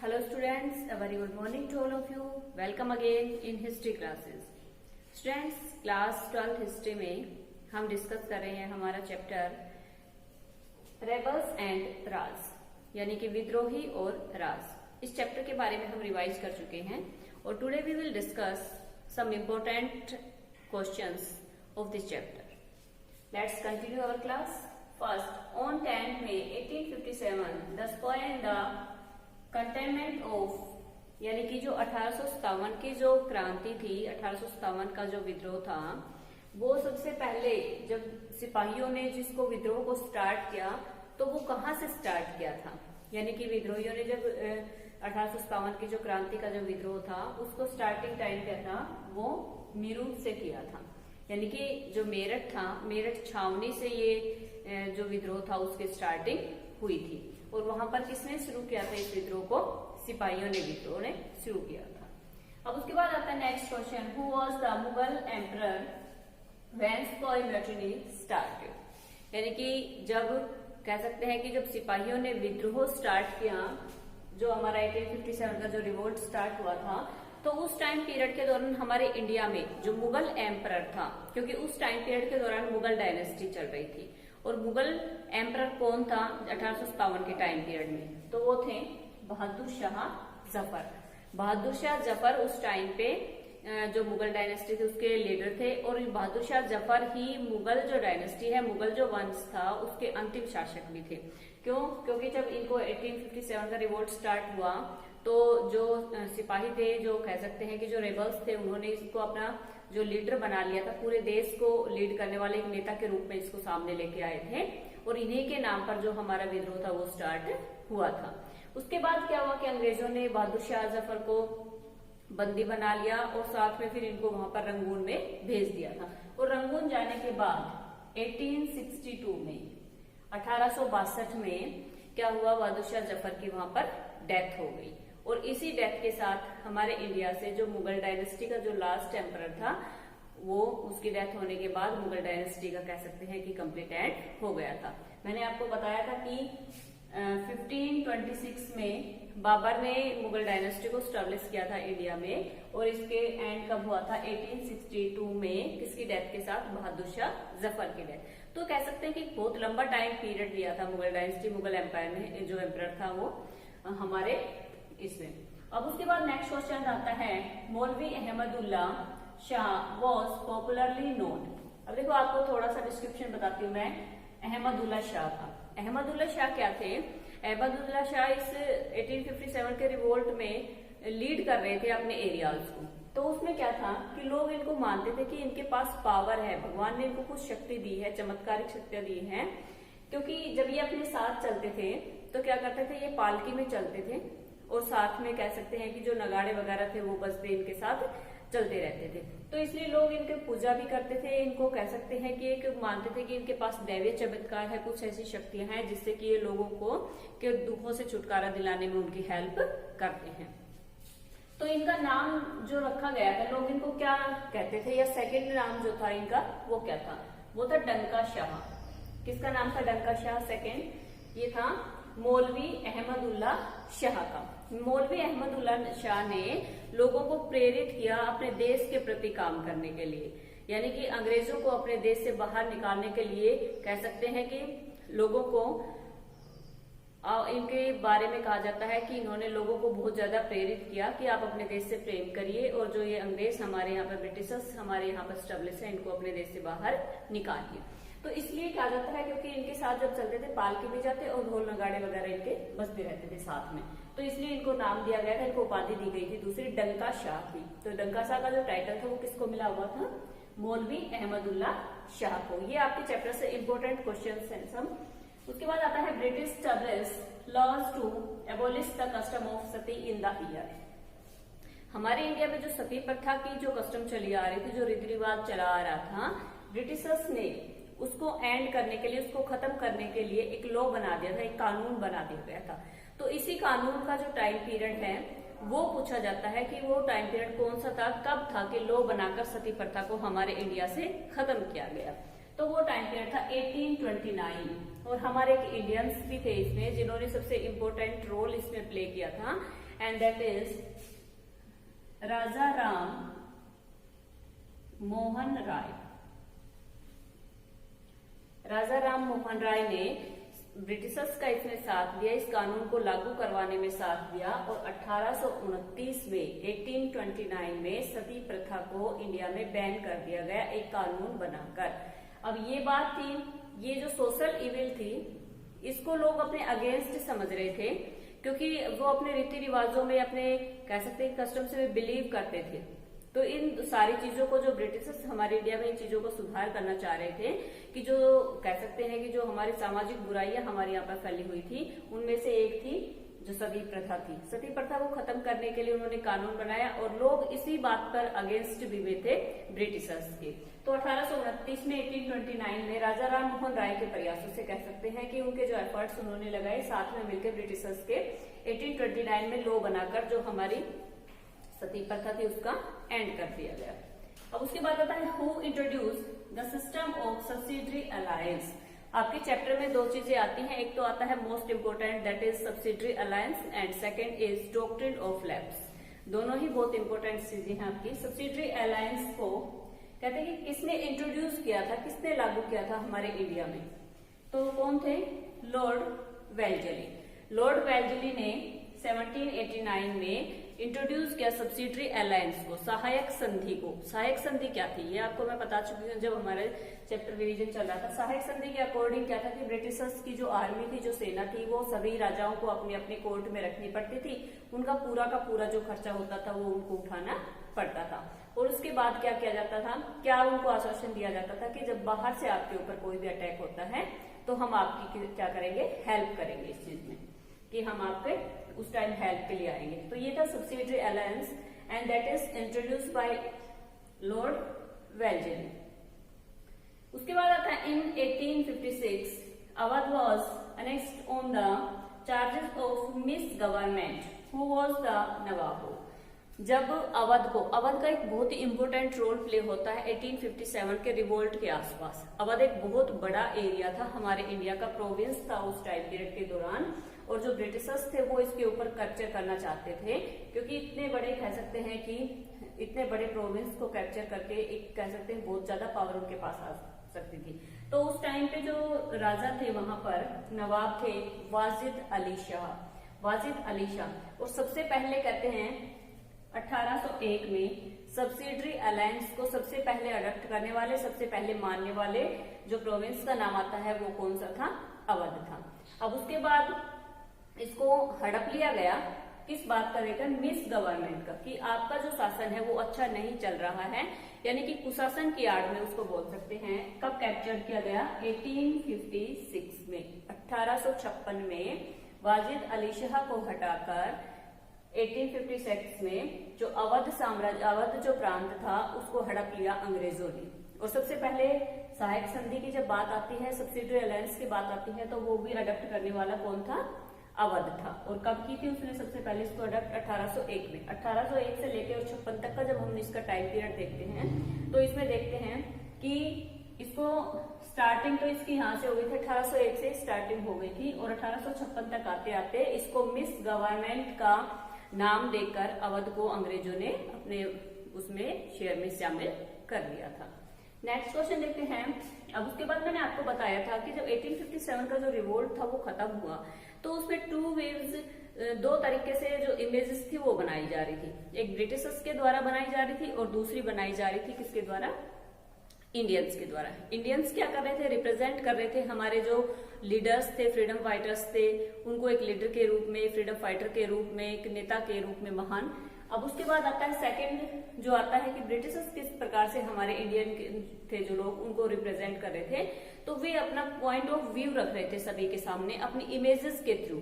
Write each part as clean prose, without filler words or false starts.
Hello students, a very good morning to all of you. Welcome again in history classes. Students, class 12 history में हम discuss कर रहे हैं हमारा chapter rebels and राज, यानी कि विद्रोही और राज। इस चैप्टर के बारे में हम रिवाइज कर चुके हैं और today we will discuss some important questions of this chapter. Let's continue our class. First, on 10 May 1857 the spoil and the containment of, यानी कि जो 1857 की जो क्रांति थी, 1857 का जो विद्रोह था, वो सबसे पहले जब सिपाहियों ने जिसको विद्रोह को स्टार्ट किया तो वो कहाँ से स्टार्ट किया था। यानी कि विद्रोहियों ने जब 1857 की जो क्रांति का जो विद्रोह था उसको स्टार्टिंग टाइम क्या था, वो मीरूट से किया था। यानी कि जो मेरठ था, मेरठ छावनी से ये जो विद्रोह था उसकी स्टार्टिंग हुई थी और वहां पर किसने शुरू किया था इस विद्रोह को? सिपाहियों ने विद्रोह ने शुरू किया था। अब उसके बाद आता है next question, who was the Mughal emperor when spoil mutiny started. यानी कि जब कह सकते हैं कि जब सिपाहियों ने विद्रोह स्टार्ट किया, जो हमारा 1857 का जो रिवोल्ट स्टार्ट हुआ था, तो उस टाइम पीरियड के दौरान हमारे इंडिया में जो मुगल एम्परर था, क्योंकि उस टाइम पीरियड के दौरान मुगल डायनेस्टी चल रही थी और मुगल एम्परर कौन था 1857 के टाइम पीरियड में? तो वो थे बहादुर शाह जफर। बहादुर शाह जफर उस टाइम पे जो मुगल डायनेस्टी थी उसके लीडर थे और बहादुर शाह जफर ही मुगल जो डायनेस्टी है, मुगल जो वंश था, उसके अंतिम शासक भी थे। क्यों? क्योंकि जब इनको 1857 का रिवोल्ट स्टार्ट हुआ तो जो सिपाही थे, जो कह सकते हैं कि जो रेबल्स थे, उन्होंने इसको अपना जो लीडर बना लिया था, पूरे देश को लीड करने वाले एक नेता के रूप में इसको सामने लेके आए थे और इन्हीं के नाम पर जो हमारा विद्रोह था वो स्टार्ट हुआ था। उसके बाद क्या हुआ कि अंग्रेजों ने बहादुर शाह जफर को बंदी बना लिया और साथ में फिर इनको वहां पर रंगून में भेज दिया था। और रंगून जाने के बाद 1862 में 1862 में क्या हुआ, बहादुर शाह जफर की वहां पर डेथ हो गई और इसी डेथ के साथ हमारे इंडिया से जो मुगल डायनेस्टी का जो लास्ट एम्परर था, वो उसकी डेथ होने के बाद मुगल डायनेस्टी का कह सकते हैं कि कंप्लीट एंड हो गया था। मैंने आपको बताया था कि 1526 में बाबर ने मुगल डायनेस्टी को स्टैब्लिश किया था इंडिया में और इसके एंड कब हुआ था? 1862 में किसकी डेथ के साथ? बहादुर शाह जफर की डेथ। तो कह सकते हैं कि बहुत लंबा टाइम पीरियड लिया था मुगल डायनेस्टी, मुगल एम्पायर में जो एम्परर था वो हमारे इसमें। अब उसके बाद नेक्स्ट क्वेश्चन आता है, मौलवी Ahmadullah Shah was popularly known. अब देखो आपको थोड़ा सा डिस्क्रिप्शन बताती हूँ मैं। अहमदुल्ला शाह था। अहमदुल्ला शाह क्या थे? अहमदुल्ला शाह इस 1857 के रिवोल्ट में लीड कर रहे थे अपने एरियाज को। तो उसमें क्या था कि लोग इनको मानते थे कि इनके पास पावर है, भगवान ने इनको कुछ शक्ति दी है, चमत्कारिक शक्तियां दी हैं। क्योंकि जब ये अपने साथ चलते थे तो क्या करते थे, ये पालकी में चलते थे और साथ में कह सकते हैं कि जो नगाड़े वगैरह थे वो बजते इनके साथ चलते रहते थे। तो इसलिए लोग इनके पूजा भी करते थे, इनको कह सकते हैं कि एक मानते थे कि इनके पास दैवीय चमत्कार है, कुछ ऐसी शक्तियां हैं जिससे कि ये लोगों को के दुखों से छुटकारा दिलाने में उनकी हेल्प करते हैं। तो इनका नाम जो रखा गया था, लोग इनको क्या कहते थे, या सेकेंड नाम जो था इनका वो क्या था? वो था डंका शाह। किसका नाम था डंका शाह? सेकेंड ये था मौलवी अहमदुल्ला शाह का। मौलवी अहमदुल्ला शाह ने लोगों को प्रेरित किया अपने देश के प्रति काम करने के लिए, यानी कि अंग्रेजों को अपने देश से बाहर निकालने के लिए कह सकते हैं कि लोगों को इनके बारे में कहा जाता है कि इन्होंने लोगों को बहुत ज्यादा प्रेरित किया कि आप अपने देश से प्रेम करिए और जो ये अंग्रेज हमारे यहाँ पर ब्रिटिशर्स हमारे यहाँ पर स्टेब्लिश है, इनको अपने देश से बाहर निकालिए। तो इसलिए कहा जाता है क्योंकि इनके साथ जब चलते थे पालकी में जाते और ढोल नगाड़े वगैरह इनके बजते रहते थे साथ में, तो इसलिए इनको नाम दिया गया था, इनको उपाधि दी गई थी दूसरी डंका शाह की। तो डंका शाह का जो टाइटल था वो किसको मिला हुआ था? मौलवी अहमदुल्ला शाह को। ये आपके चैप्टर से इम्पोर्टेंट क्वेश्चन है सब। उसके बाद आता है British stablish laws to abolish the custom of sati in the year. हमारे इंडिया में जो सती प्रथा की जो कस्टम चली आ रही थी, जो रीति रिवाज चला आ रहा था, ब्रिटिशर्स ने उसको एंड करने के लिए, उसको खत्म करने के लिए एक लॉ बना दिया था, एक कानून बना दिया गया था। तो इसी कानून का जो टाइम पीरियड है वो पूछा जाता है कि वो टाइम पीरियड कौन सा था, कब था कि लॉ बनाकर सती प्रथा को हमारे इंडिया से खत्म किया गया। तो वो टाइम पीरियड था 1829 और हमारे एक इंडियंस भी थे इसमें जिन्होंने सबसे इम्पोर्टेंट रोल इसमें प्ले किया था। एंड दैट इज राजा राम मोहन राय। राजा राम मोहन राय ने ब्रिटिशर्स का इसमें साथ दिया, इस कानून को लागू करवाने में साथ दिया और 1829 में 1829 में सती प्रथा को इंडिया में बैन कर दिया गया एक कानून बनाकर। अब ये बात थी, ये जो सोशल इविल थी इसको लोग अपने अगेंस्ट समझ रहे थे, क्योंकि वो अपने रीति रिवाजों में, अपने कह सकते हैं कस्टम्स में बिलीव करते थे। तो इन सारी चीजों को जो ब्रिटिशर्स हमारे इंडिया में इन चीजों को सुधार करना चाह रहे थे कि जो कह सकते हैं कि जो हमारी सामाजिक बुराइयां हमारे यहाँ पर फैली हुई थी उनमें से एक थी जो सती प्रथा थी। सती प्रथा को खत्म करने के लिए उन्होंने कानून बनाया और लोग इसी बात पर अगेंस्ट भी हुए थे ब्रिटिशर्स के। तो 1829 में 1829 में राजा राम मोहन राय के प्रयासों से कह सकते हैं कि उनके जो एफर्ट्स उन्होंने लगाए साथ में मिलकर ब्रिटिशर्स के 1829 में लॉ बनाकर जो हमारी सती प्रथा थी उसका एंड कर दिया गया। अब उसके बाद आता है who introduce the system of subsidiary alliance. आपके चैप्टर में दो चीजें आती हैं, एक तो आता है most important that is subsidiary alliance and second is doctrine of lapse. दोनों ही बहुत इंपोर्टेंट चीजें हैं आपकी। सब्सिडरी अलायंस को कहते हैं कि किसने इंट्रोड्यूस किया था, किसने लागू किया था हमारे इंडिया में, तो कौन थे? लॉर्ड वेल्जली। लॉर्ड वेल्जली ने 1789 में इंट्रोड्यूस किया सब्सिडरी अलायंस को, सहायक संधि को। सहायक संधि क्या थी ये आपको मैं बता चुकी हूँ जब हमारे चैप्टर रिवीजन चल रहा था। सहायक संधि के अकॉर्डिंग क्या था कि ब्रिटिशर्स की जो आर्मी थी, जो सेना थी, वो सभी राजाओं को अपने अपने कोर्ट में रखनी पड़ती थी। उनका पूरा का पूरा जो खर्चा होता था वो उनको उठाना पड़ता था। और उसके बाद क्या किया जाता था, क्या उनको आश्वासन दिया जाता था कि जब बाहर से आपके ऊपर कोई भी अटैक होता है तो हम आपकी क्या करेंगे, हेल्प करेंगे इस चीज में, कि हम आपके उस टाइम हेल्प के लिए आएंगे। तो ये था subsidiary alliance and that is introduced by Lord Wellesley. उसके बाद आता है in 1856 Awadh was annexed on the charges of misgovernment who was the Nawab. जब अवध का एक बहुत ही इंपोर्टेंट रोल प्ले होता है 1857 के रिवोल्ट के आसपास। अवध एक बहुत बड़ा एरिया था, हमारे इंडिया का प्रोविंस था उस टाइम पीरियड के दौरान, और जो ब्रिटिशर्स थे वो इसके ऊपर कैप्चर करना चाहते थे, क्योंकि इतने बड़े कह सकते हैं कि इतने बड़े प्रोविंस को कैप्चर करके एक कह सकते हैं बहुत ज्यादा पावर उनके पास आ सकती थी। तो उस टाइम पे जो राजा थे वहां पर नवाब थे वाजिद अली शाह। वाजिद अली शाह, और सबसे पहले कहते हैं 1801 में सब्सिडरी अलायंस को सबसे पहले अडॉप्ट करने वाले, सबसे पहले मानने वाले जो प्रोविंस का नाम आता है वो कौन सा था? अवध था। अब उसके बाद इसको हड़प लिया गया, किस बात का लेकर? मिस गवर्नमेंट का, कि आपका जो शासन है वो अच्छा नहीं चल रहा है, यानी कि कुशासन की आड़ में उसको बोल सकते हैं। कब कैप्चर किया गया? 1856 में, 1856 में वाजिद अली शाह को हटाकर 1856 में जो अवध साम्राज्य, अवध जो प्रांत था उसको हड़प लिया अंग्रेजों ने। और सबसे पहले सहायक संधि की जब बात आती है, सब्सिडरी अलायंस की बात आती है, तो वो भी अडॉप्ट करने वाला कौन था? अवध था। और कब की थी उसने सबसे पहले इसको अडॉप्ट? 1801 में। 1801 से लेकर और 56 तक का जब हम इसका टाइम पीरियड देखते हैं तो इसमें देखते हैं कि इसको स्टार्टिंग तो इसकी यहाँ से हो गई थी, 1801 से स्टार्टिंग हो गई थी, और 1856 तक आते आते इसको मिस गवर्नमेंट का नाम देकर अवध को अंग्रेजों ने अपने उसमें शेयर में शामिल कर लिया था। नेक्स्ट क्वेश्चन देखते हैं। अब उसके बाद मैंने आपको बताया था कि जब 1857 का जो रिवोल्ट था वो खत्म हुआ तो उसमें टू वेव्स, दो तरीके से जो इमेजेस थी वो बनाई जा रही थी। एक ब्रिटिशर्स के द्वारा बनाई जा रही थी और दूसरी बनाई जा रही थी किसके द्वारा? इंडियंस के द्वारा। इंडियंस क्या कर रहे थे? रिप्रेजेंट कर रहे थे हमारे जो लीडर्स थे, फ्रीडम फाइटर्स थे, उनको एक लीडर के रूप में, फ्रीडम फाइटर के रूप में, एक नेता के रूप में महान। अब उसके बाद आता है सेकंड जो आता है कि ब्रिटिशर्स किस प्रकार से हमारे इंडियन थे जो लोग उनको रिप्रेजेंट कर रहे थे, तो वे अपना पॉइंट ऑफ व्यू रख रहे थे सभी के सामने अपनी इमेजेस के थ्रू,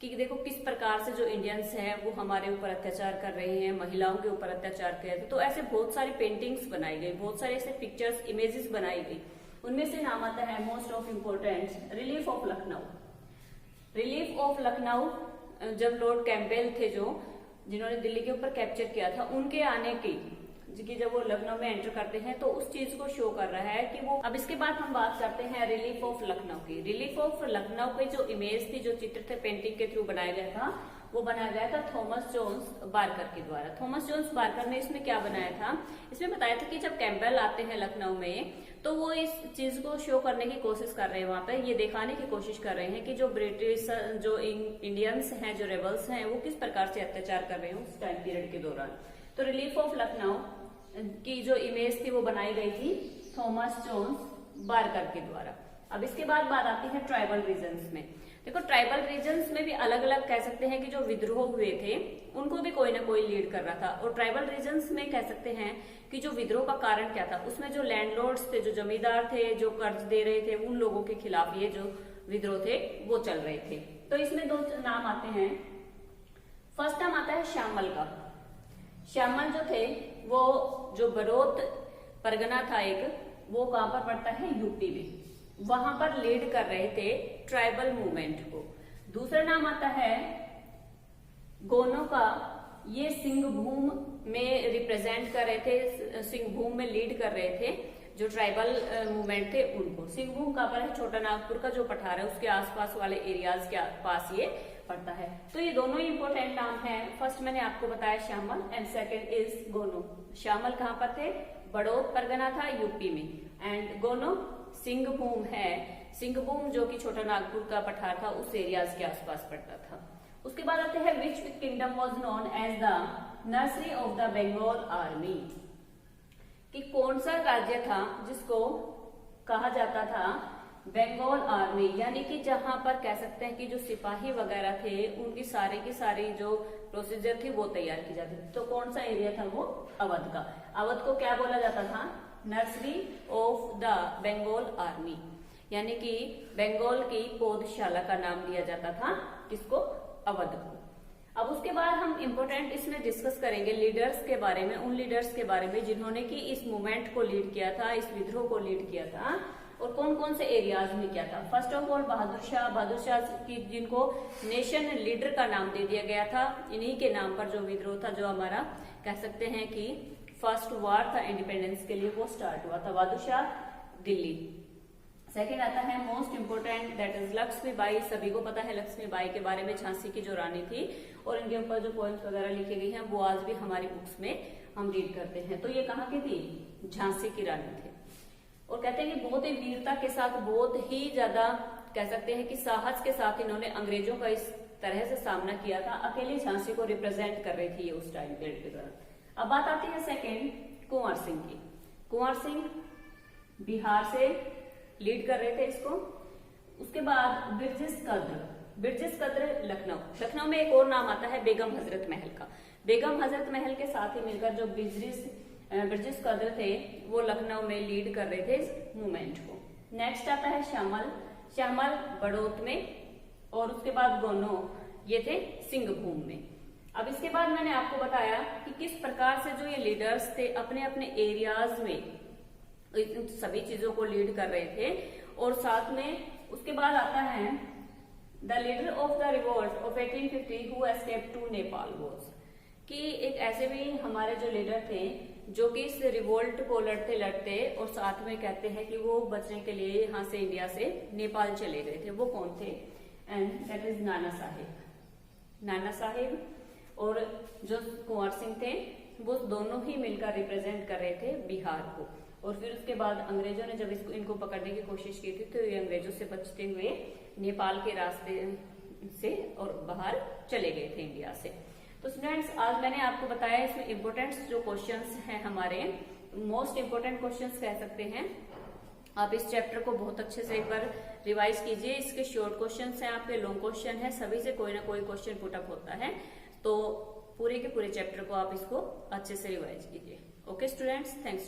कि देखो किस प्रकार से जो इंडियंस हैं वो हमारे ऊपर अत्याचार कर रहे हैं, महिलाओं के ऊपर अत्याचार कर रहे थे। तो ऐसे बहुत सारी पेंटिंग्स बनाई गई, बहुत सारे ऐसे पिक्चर्स, इमेजेस बनाई गई। उनमें से नाम आता है most of important relief of Lucknow. Relief of Lucknow जब लॉर्ड कैंपबेल थे जो जिन्होंने दिल्ली के ऊपर कैप्चर किया था, उनके आने की जब वो लखनऊ में एंटर करते हैं तो उस चीज को शो कर रहा है कि वो। अब इसके बाद हम बात करते हैं रिलीफ ऑफ लखनऊ की। रिलीफ ऑफ लखनऊ की जो इमेज थी, जो चित्र थे पेंटिंग के थ्रू बनाया गया था, वो बनाया गया था थॉमस जोन्स बार्कर के द्वारा। थॉमस जोन्स बार्कर ने इसमें क्या बनाया था, इसमें बताया था कि जब कैंपबेल आते हैं लखनऊ में तो वो इस चीज को शो करने की कोशिश कर रहे हैं, वहां पे ये दिखाने की कोशिश कर रहे हैं कि जो ब्रिटिश जो इंडियंस हैं, जो रेबल्स हैं, वो किस प्रकार से अत्याचार कर रहे हैं उस टाइम पीरियड के दौरान। तो रिलीफ ऑफ लखनऊ की जो इमेज थी वो बनाई गई थी थॉमस जोन्स बार्कर के द्वारा। अब इसके बाद बात आती है ट्राइबल रीजन्स में। देखो ट्राइबल रीजन्स में भी अलग अलग कह सकते हैं कि जो विद्रोह हुए थे उनको भी कोई ना कोई लीड कर रहा था। और ट्राइबल रीजन्स में कह सकते हैं कि जो विद्रोह का कारण क्या था, उसमें जो लैंडलॉर्ड्स थे, जो जमींदार थे, जो कर्ज दे रहे थे, उन लोगों के खिलाफ ये जो विद्रोह थे वो चल रहे थे। तो इसमें दो नाम आते हैं। फर्स्ट नाम आता है श्यामल का। श्यामल जो थे वो जो बड़ौत परगना था एक, वो कहां पर पड़ता है, यूपी में, वहां पर लीड कर रहे थे ट्राइबल मूवमेंट को। दूसरा नाम आता है गोनो का। ये सिंहभूम में रिप्रेजेंट कर रहे थे, सिंहभूम में लीड कर रहे थे जो ट्राइबल मूवमेंट थे उनको। सिंहभूम कहां पर है, छोटा नागपुर का जो पठार है उसके आसपास वाले एरियाज के पास ये पड़ता है। तो ये दोनों ही इंपॉर्टेंट नाम है। फर्स्ट मैंने आपको बताया श्यामल एंड सेकंड इज गोनो। श्यामल कहां पर थे, बड़ौत परगना था यूपी में, एंड गोनो सिंहभूम है, सिंहभूम जो कि छोटा नागपुर का पठार था उस एरियाज के आसपास पड़ता था। उसके बाद आते हैं which kingdom was known as the nursery of the Bengal army, कि कौन सा राज्य था जिसको कहा जाता था बंगाल आर्मी, यानी कि जहां पर कह सकते हैं कि जो सिपाही वगैरह थे उनकी की सारी जो प्रोसीजर थी वो तैयार की जाती थी। तो कौन सा एरिया था वो, अवध का। अवध को क्या बोला जाता था, nursery of the Bengal army, यानी कि बंगाल की पौधशाला का नाम दिया जाता था किसको, अवध को। अब उसके बाद हम इम्पोर्टेंट इसमें डिस्कस करेंगे लीडर्स के बारे में, उन लीडर्स के बारे में जिन्होंने कि इस मूवमेंट को लीड किया था, इस विद्रोह को लीड किया था और कौन कौन से एरियाज में किया था। First of all Bahadur Shah की, जिनको नेशन लीडर का नाम दे दिया गया था, इन्हीं के नाम पर जो विद्रोह था, जो हमारा कह सकते हैं कि फर्स्ट वार था इंडिपेंडेंस के लिए, वो स्टार्ट हुआ था बहादुर शाह दिल्ली। सेकेंड आता है most important, that is Lakshmibai. सभी को पता है लक्ष्मीबाई के बारे में, झांसी की जो रानी थी, और इनके ऊपर जो पोएम्स वगैरह लिखी गई हैं वो आज भी हमारी बुक्स में हम रीड करते हैं। तो ये कहाँ की थी, झांसी की रानी थी। और कहते हैं कि बहुत ही वीरता के साथ, बहुत ही ज्यादा कह सकते हैं कि साहस के साथ इन्होंने अंग्रेजों का इस तरह से सामना किया था। अकेली झांसी को रिप्रेजेंट कर रही थी ये उस टाइम पीरियड के दौरान। अब बात आती है सेकेंड कुंवर सिंह की। कुंवर सिंह बिहार से लीड कर रहे थे इसको। उसके बाद ब्रिजेश कद्र लखनऊ में एक और नाम आता है बेगम हजरत महल का। बेगम हजरत महल के साथ ही मिलकर जो ब्रिजेश कद्र थे वो लखनऊ में लीड कर रहे थे इस मूवमेंट को। नेक्स्ट आता है श्यामल बड़ौत में, और उसके बाद गोनो, ये थे सिंहभूम में। अब इसके बाद मैंने आपको बताया कि किस प्रकार से जो ये लीडर्स थे अपने अपने एरियाज में इन सभी चीजों को लीड कर रहे थे। और साथ में उसके बाद आता है the leader of the revolt of 1850 who escaped to Nepal was, कि एक ऐसे भी हमारे जो लीडर थे जो कि इस रिवोल्ट को लड़ते और साथ में कहते हैं कि वो बचने के लिए यहाँ से इंडिया से नेपाल चले गए थे। वो कौन थे, and that is Nana Saheb और जो कुंवर सिंह थे, वो दोनों ही मिलकर रिप्रेजेंट कर रहे थे बिहार को। और फिर उसके बाद अंग्रेजों ने जब इनको पकड़ने की कोशिश की थी तो ये अंग्रेजों से बचते हुए नेपाल के रास्ते से और बाहर चले गए थे इंडिया से। तो स्टूडेंट्स, आज मैंने आपको बताया इसमें इम्पोर्टेंट जो क्वेश्चंस हैं हमारे, मोस्ट इम्पोर्टेंट क्वेश्चंस कह सकते हैं। आप इस चैप्टर को बहुत अच्छे से एक बार रिवाइज कीजिए। इसके शॉर्ट क्वेश्चंस हैं, आपके लॉन्ग क्वेश्चन है, सभी से कोई ना कोई क्वेश्चन पुटअप होता है। तो पूरे के पूरे चैप्टर को आप इसको अच्छे से रिवाइज कीजिए। Okay students, thanks.